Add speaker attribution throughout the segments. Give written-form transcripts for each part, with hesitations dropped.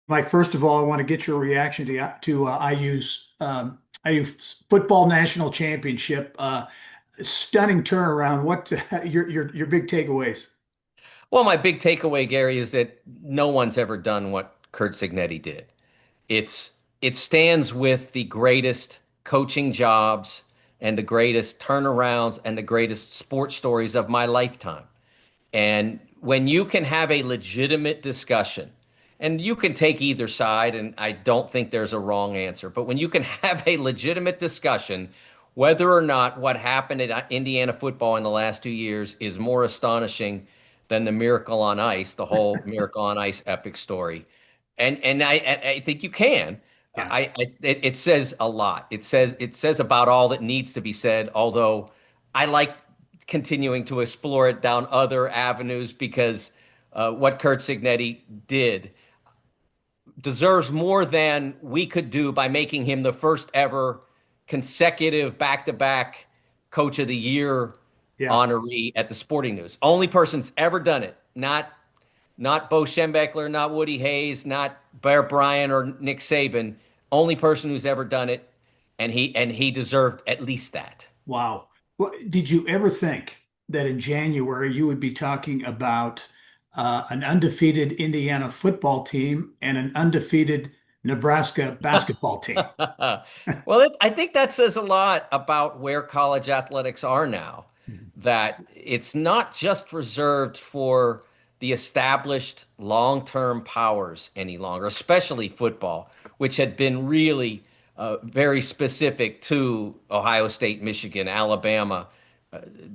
Speaker 1: Mike, first of all, I want to get your reaction to IU football national championship. Stunning turnaround. What your big takeaways?
Speaker 2: Well, my big takeaway, Gary, is that no one's ever done what Kurt Signetti did. It's it stands with the greatest coaching jobs and the greatest turnarounds and the greatest sports stories of my lifetime. And when you can have a legitimate discussion, and you can take either side, and I don't think there's a wrong answer, but when you can have a legitimate discussion, whether or not what happened at Indiana football in the last 2 years is more astonishing than the Miracle on Ice, the whole Miracle on Ice epic story, and I think you can.
Speaker 1: Yeah.
Speaker 2: It says a lot. It says about all that needs to be said. Although I like continuing to explore it down other avenues because what Kurt Signetti did deserves more than we could do by making him the first ever consecutive back-to-back Coach of the Year
Speaker 1: Yeah.
Speaker 2: honoree at the Sporting News. Only person's ever done it. Not Bo Schembechler, not Woody Hayes, not Bear Bryant or Nick Saban. Only person who's ever done it, and he deserved at least that.
Speaker 1: Wow. Well, did you ever think that in January you would be talking about an undefeated Indiana football team and an undefeated Nebraska basketball team?
Speaker 2: Well, I think that says a lot about where college athletics are now, that it's not just reserved for the established long-term powers any longer, especially football, which had been really very specific to Ohio State, Michigan, Alabama,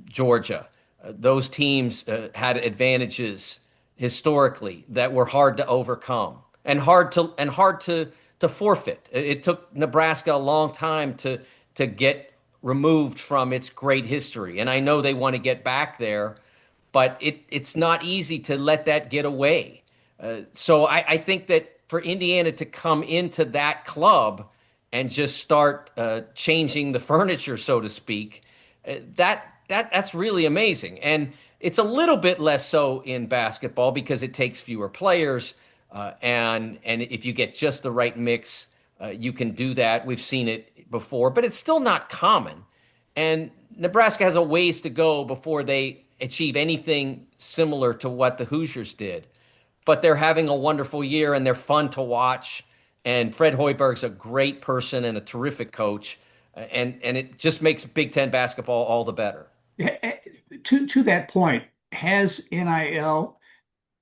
Speaker 2: Georgia. Those teams had advantages historically that were hard to overcome and hard to forfeit. It took Nebraska a long time to get removed from its great history, and I know they want to get back there, but it's not easy to let that get away. So I think that for Indiana to come into that club and just start changing the furniture, so to speak, that's really amazing. And it's a little bit less so in basketball because it takes fewer players, and if you get just the right mix, you can do that. We've seen it before, but it's still not common. And Nebraska has a ways to go before they achieve anything similar to what the Hoosiers did. But they're having a wonderful year and they're fun to watch. And Fred Hoiberg's a great person and a terrific coach. And it just makes Big Ten basketball all the better.
Speaker 1: To that point, has NIL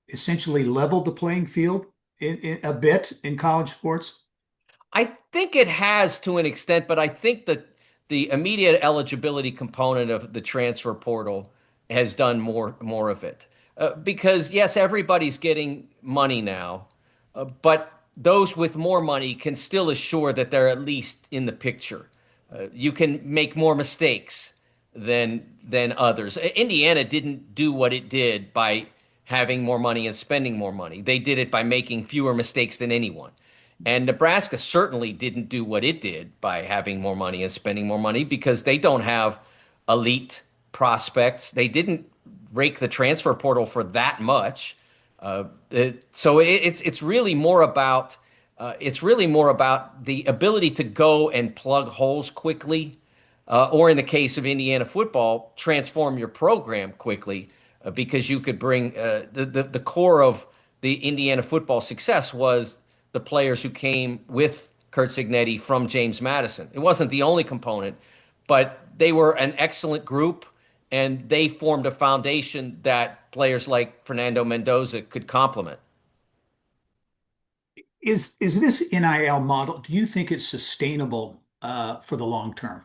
Speaker 1: essentially leveled the playing field a bit in college sports?
Speaker 2: I think it has to an extent, but I think that the immediate eligibility component of the transfer portal has done more of it. Because yes, everybody's getting money now, but those with more money can still assure that they're at least in the picture. You can make more mistakes than others. Indiana didn't do what it did by having more money and spending more money. They did it by making fewer mistakes than anyone. And Nebraska certainly didn't do what it did by having more money and spending more money because they don't have elite prospects. They didn't rake the transfer portal for that much. So it's really more about the ability to go and plug holes quickly, or in the case of Indiana football, transform your program quickly, because you could bring the core of the Indiana football success was the players who came with Kurt Signetti from James Madison. It wasn't the only component, but they were an excellent group, and they formed a foundation that players like Fernando Mendoza could complement.
Speaker 1: Is this NIL model, do you think it's sustainable for the long term?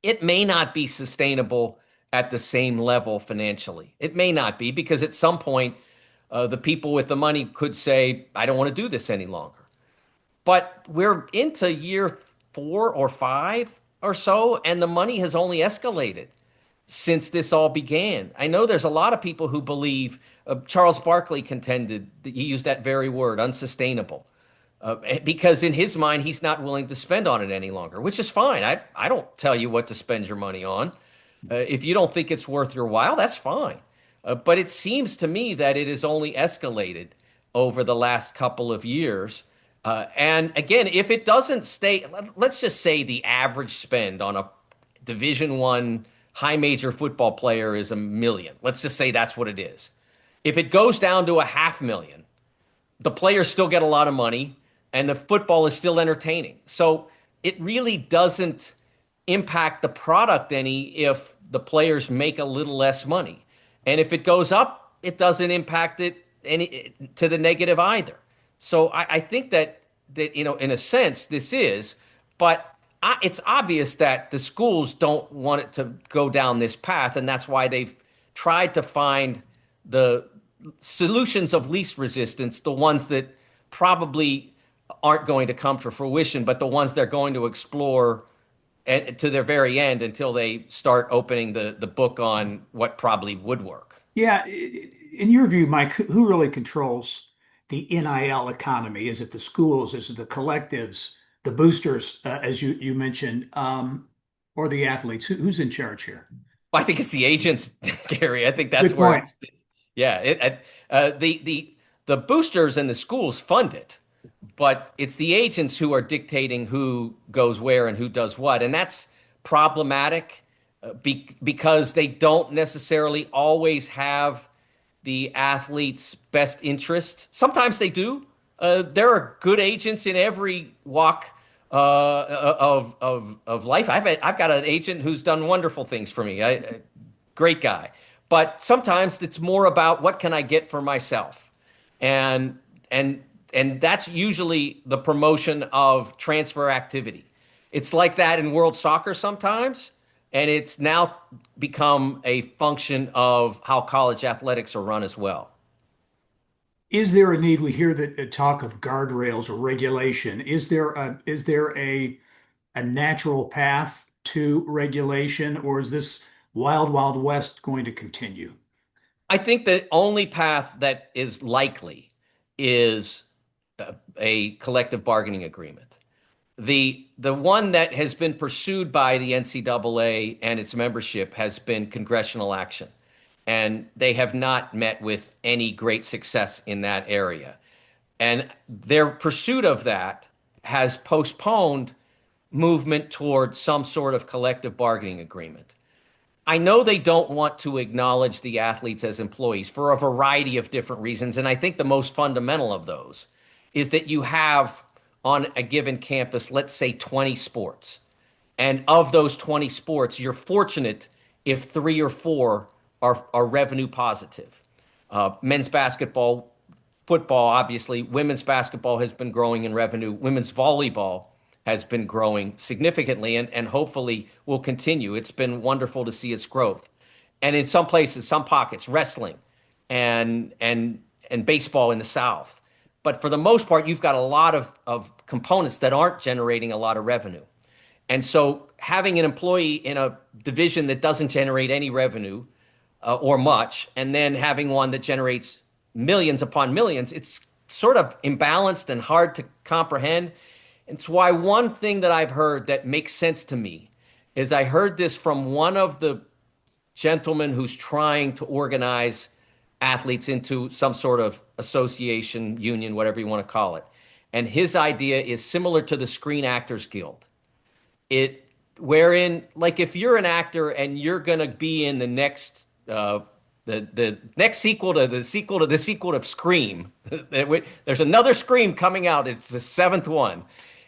Speaker 2: It may not be sustainable at the same level financially. It may not be because at some point, the people with the money could say, I don't want to do this any longer. But we're into year 4 or 5 or so, and the money has only escalated since this all began. I know there's a lot of people who believe Charles Barkley contended that he used that very word, unsustainable, because in his mind, he's not willing to spend on it any longer, which is fine. I don't tell you what to spend your money on. If you don't think it's worth your while, that's fine. But it seems to me that it has only escalated. over the last couple of years. And again, if it doesn't stay, let's just say the average spend on a Division I high major football player is 1 million. Let's just say that's what it is. If it goes down to 500,000, the players still get a lot of money and the football is still entertaining. So it really doesn't impact the product any if the players make a little less money. And if it goes up, it doesn't impact it any to the negative either. So I think that in a sense this is, but it's obvious that the schools don't want it to go down this path, and that's why they've tried to find the solutions of least resistance, the ones that probably aren't going to come to fruition, but the ones they're going to explore to their very end until they start opening the book on what probably would work.
Speaker 1: Yeah, in your view, Mike, who really controls the NIL economy? Is it the schools? Is it the collectives, the boosters, as you mentioned, or the athletes? Who's in charge here?
Speaker 2: I think it's the agents, Gary. I think that's
Speaker 1: Good
Speaker 2: where
Speaker 1: point.
Speaker 2: it's yeah. The boosters and the schools fund it, but it's the agents who are dictating who goes where and who does what, and that's problematic because they don't necessarily always have the athlete's best interest. Sometimes they do. There are good agents in every walk of life. I've got an agent who's done wonderful things for me. Great guy. But sometimes it's more about what can I get for myself, and and and that's usually the promotion of transfer activity. It's like that in world soccer sometimes, and it's now become a function of how college athletics are run as well.
Speaker 1: Is there a need? We hear that talk of guardrails or regulation. Is there a natural path to regulation, or is this wild, wild west going to continue?
Speaker 2: I think the only path that is likely is a collective bargaining agreement. The one that has been pursued by the NCAA and its membership has been congressional action, and they have not met with any great success in that area. And their pursuit of that has postponed movement toward some sort of collective bargaining agreement. I know they don't want to acknowledge the athletes as employees for a variety of different reasons. And I think the most fundamental of those is that you have on a given campus, let's say 20 sports. And of those 20 sports, you're fortunate if three or four are revenue positive. Men's basketball, football, obviously, women's basketball has been growing in revenue. Women's volleyball has been growing significantly and hopefully will continue. It's been wonderful to see its growth. And in some places, some pockets, wrestling and baseball in the South. But for the most part, you've got a lot of components that aren't generating a lot of revenue. And so having an employee in a division that doesn't generate any revenue or much, and then having one that generates millions upon millions, it's sort of imbalanced and hard to comprehend. It's why one thing that I've heard that makes sense to me is I heard this from one of the gentlemen who's trying to organize athletes into some sort of association, union, whatever you want to call it. And his idea is similar to the Screen Actors Guild. It wherein like if you're an actor and you're going to be in the next the next sequel to the sequel to the sequel of Scream. There's another Scream coming out. It's the seventh one.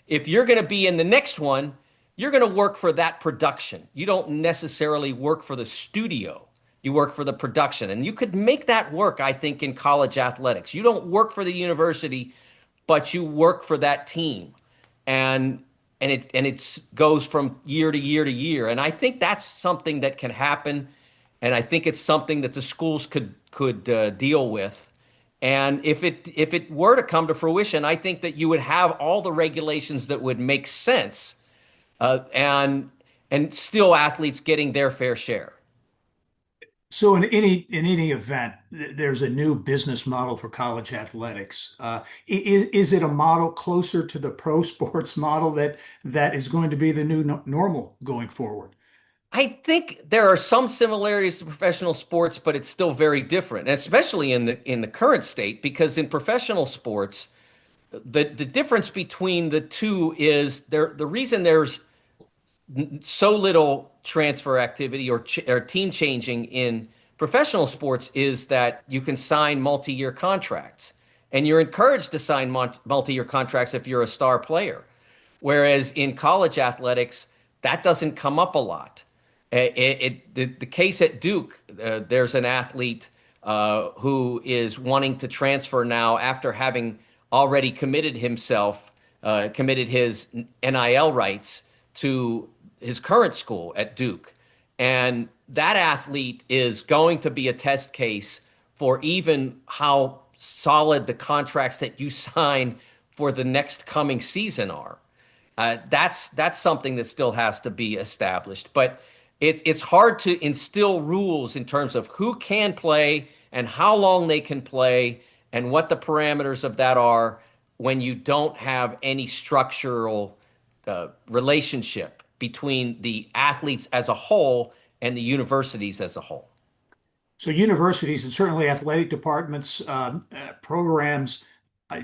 Speaker 2: If you're going to be in the next one, you're going to work for that production. You don't necessarily work for the studio. You work for the production. And you could make that work, I think, in college athletics. You don't work for the university, but you work for that team. And it goes from year to year to year. And I think that's something that can happen. And I think it's something that the schools could deal with. And if it were to come to fruition, I think that you would have all the regulations that would make sense, and still athletes getting their fair share.
Speaker 1: So in any event, there's a new business model for college athletics. Is it a model closer to the pro sports model that is going to be the new normal going forward?
Speaker 2: I think there are some similarities to professional sports, but it's still very different, and especially in the current state, because in professional sports, the difference between the two is the reason there's so little transfer activity or team changing in professional sports is that you can sign multi-year contracts, and you're encouraged to sign multi-year contracts if you're a star player. Whereas in college athletics, that doesn't come up a lot. The case at Duke, there's an athlete who is wanting to transfer now after having already committed himself, committed his NIL rights to his current school at Duke. And that athlete is going to be a test case for even how solid the contracts that you sign for the next coming season are. That's something that still has to be established. But it's hard to instill rules in terms of who can play and how long they can play and what the parameters of that are when you don't have any structural relationship between the athletes as a whole and the universities as a whole.
Speaker 1: So universities and certainly athletic departments, programs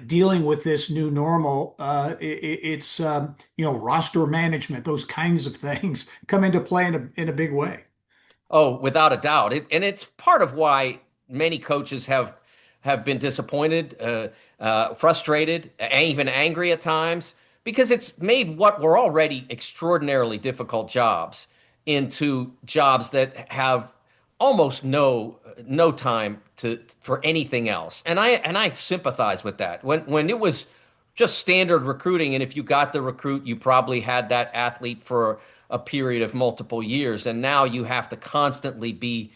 Speaker 1: dealing with this new normal, it's roster management, those kinds of things come into play in a big way.
Speaker 2: Oh, without a doubt. And it's part of why many coaches have been disappointed, frustrated, and even angry at times, because it's made what were already extraordinarily difficult jobs into jobs that have almost no time for anything else. And I sympathize with that. When it was just standard recruiting, and if you got the recruit, you probably had that athlete for a period of multiple years, and now you have to constantly be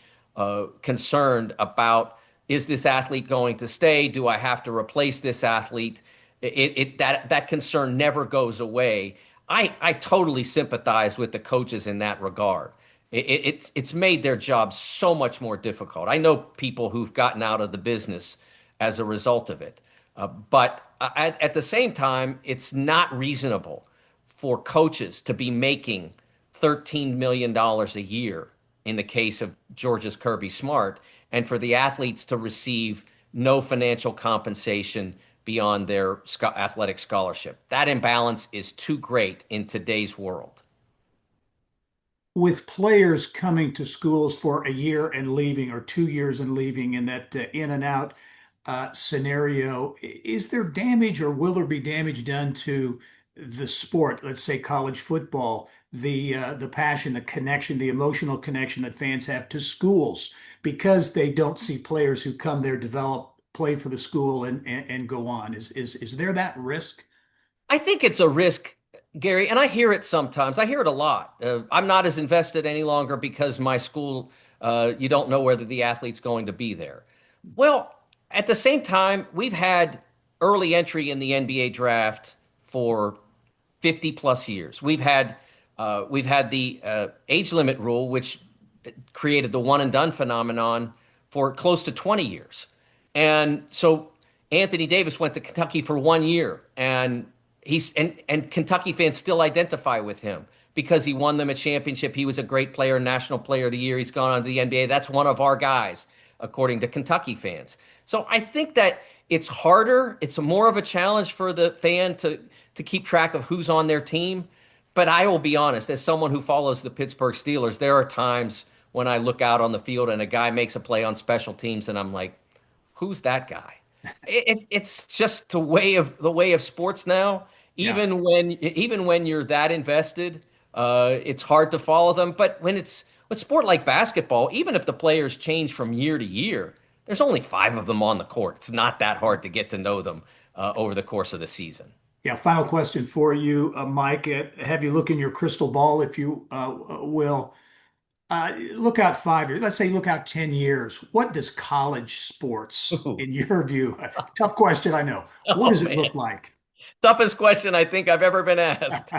Speaker 2: concerned about, is this athlete going to stay? Do I have to replace this athlete? That concern never goes away. I totally sympathize with the coaches in that regard. It's made their jobs so much more difficult. I know people who've gotten out of the business as a result of it. But at the same time, it's not reasonable for coaches to be making $13 million a year in the case of Georgia's Kirby Smart, and for the athletes to receive no financial compensation beyond their athletic scholarship. That imbalance is too great in today's world.
Speaker 1: With players coming to schools for a year and leaving, or 2 years and leaving, in that in and out scenario, is there damage or will there be damage done to the sport? Let's say college football, the passion, the connection, the emotional connection that fans have to schools because they don't see players who come there, develop, play for the school, and go on. Is there that risk?
Speaker 2: I think it's a risk, Gary, and I hear it sometimes. I hear it a lot. I'm not as invested any longer because my school, you don't know whether the athlete's going to be there. Well, at the same time, we've had early entry in the NBA draft for 50 plus years. We've had the age limit rule, which created the one and done phenomenon for close to 20 years. And so Anthony Davis went to Kentucky for 1 year, and and Kentucky fans still identify with him because he won them a championship. He was a great player, National Player of the Year. He's gone on to the NBA. That's one of our guys, according to Kentucky fans. So I think that it's harder. It's more of a challenge for the fan to keep track of who's on their team. But I will be honest, as someone who follows the Pittsburgh Steelers, there are times when I look out on the field and a guy makes a play on special teams, and I'm like, who's that guy? It's just the way of sports now.
Speaker 1: Yeah.
Speaker 2: Even when you're that invested, it's hard to follow them. But when it's with sport like basketball, even if the players change from year to year, there's only five of them on the court. It's not that hard to get to know them over the course of the season.
Speaker 1: Yeah, final question for you, Mike. Have you look in your crystal ball, if you will. Look out 5 years. Let's say look out 10 years. What does college sports,
Speaker 2: Ooh.
Speaker 1: in your view, tough question, I know. What
Speaker 2: Oh
Speaker 1: does it
Speaker 2: man.
Speaker 1: look like?
Speaker 2: Toughest question I think I've ever been asked.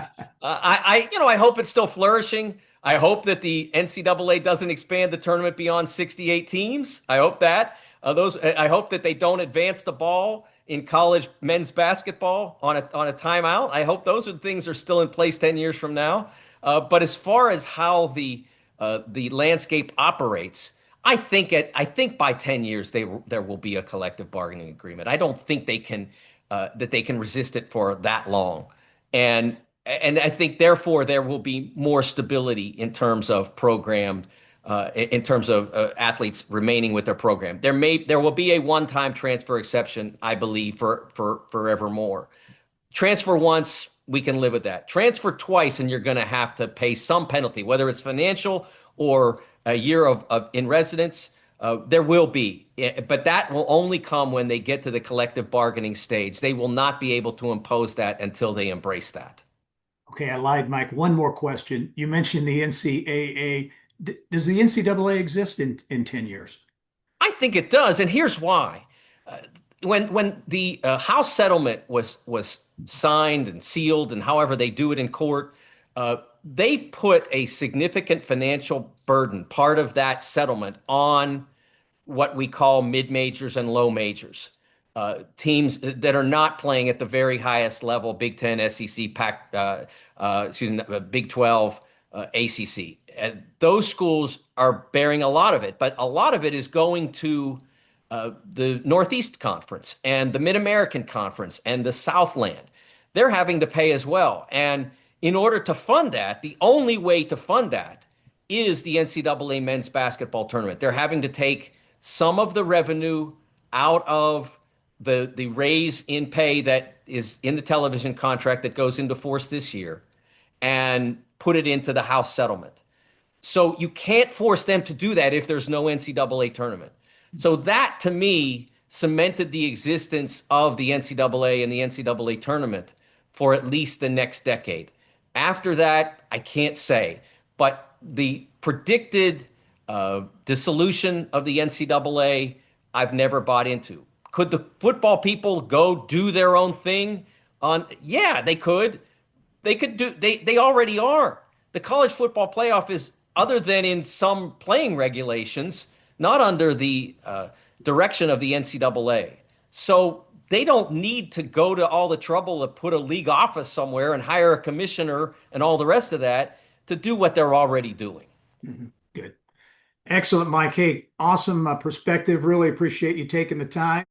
Speaker 2: I hope it's still flourishing. I hope that the NCAA doesn't expand the tournament beyond 68 teams. I hope that I hope that they don't advance the ball in college men's basketball on a timeout. I hope those things are still in place 10 years from now. But as far as how the the landscape operates, I think by 10 years there will be a collective bargaining agreement. I don't think they can resist it for that long. And and I think therefore there will be more stability in terms of in terms of athletes remaining with their program. There will be a one-time transfer exception, I believe, for forevermore. Transfer once, we can live with that. Transfer twice, and you're going to have to pay some penalty, whether it's financial or a year of in residence. There will be, but that will only come when they get to the collective bargaining stage. They will not be able to impose that until they embrace that.
Speaker 1: Okay, I lied, Mike. One more question. You mentioned the NCAA. Does the NCAA exist in 10 years?
Speaker 2: I think it does, and here's why. When the House settlement was signed and sealed, and however they do it in court, they put a significant financial burden, part of that settlement, on what we call mid majors and low majors, teams that are not playing at the very highest level, Big Ten, SEC, Big 12, ACC. And those schools are bearing a lot of it, but a lot of it is going to the Northeast Conference and the Mid-American Conference and the Southland. They're having to pay as well. And in order to fund that, the only way to fund that is the NCAA men's basketball tournament. They're having to take some of the revenue out of the raise in pay that is in the television contract that goes into force this year and put it into the House settlement. So you can't force them to do that if there's no NCAA tournament. So that, to me, cemented the existence of the NCAA and the NCAA tournament for at least the next decade. After that, I can't say. But the predicted dissolution of the NCAA, I've never bought into. Could the football people go do their own thing? Yeah, they could. They could do. They already are. The college football playoff is, other than in some playing regulations, not under the direction of the NCAA. So they don't need to go to all the trouble to put a league office somewhere and hire a commissioner and all the rest of that to do what they're already doing.
Speaker 1: Mhm. Good. Excellent, Mike. Hey, awesome perspective. Really appreciate you taking the time.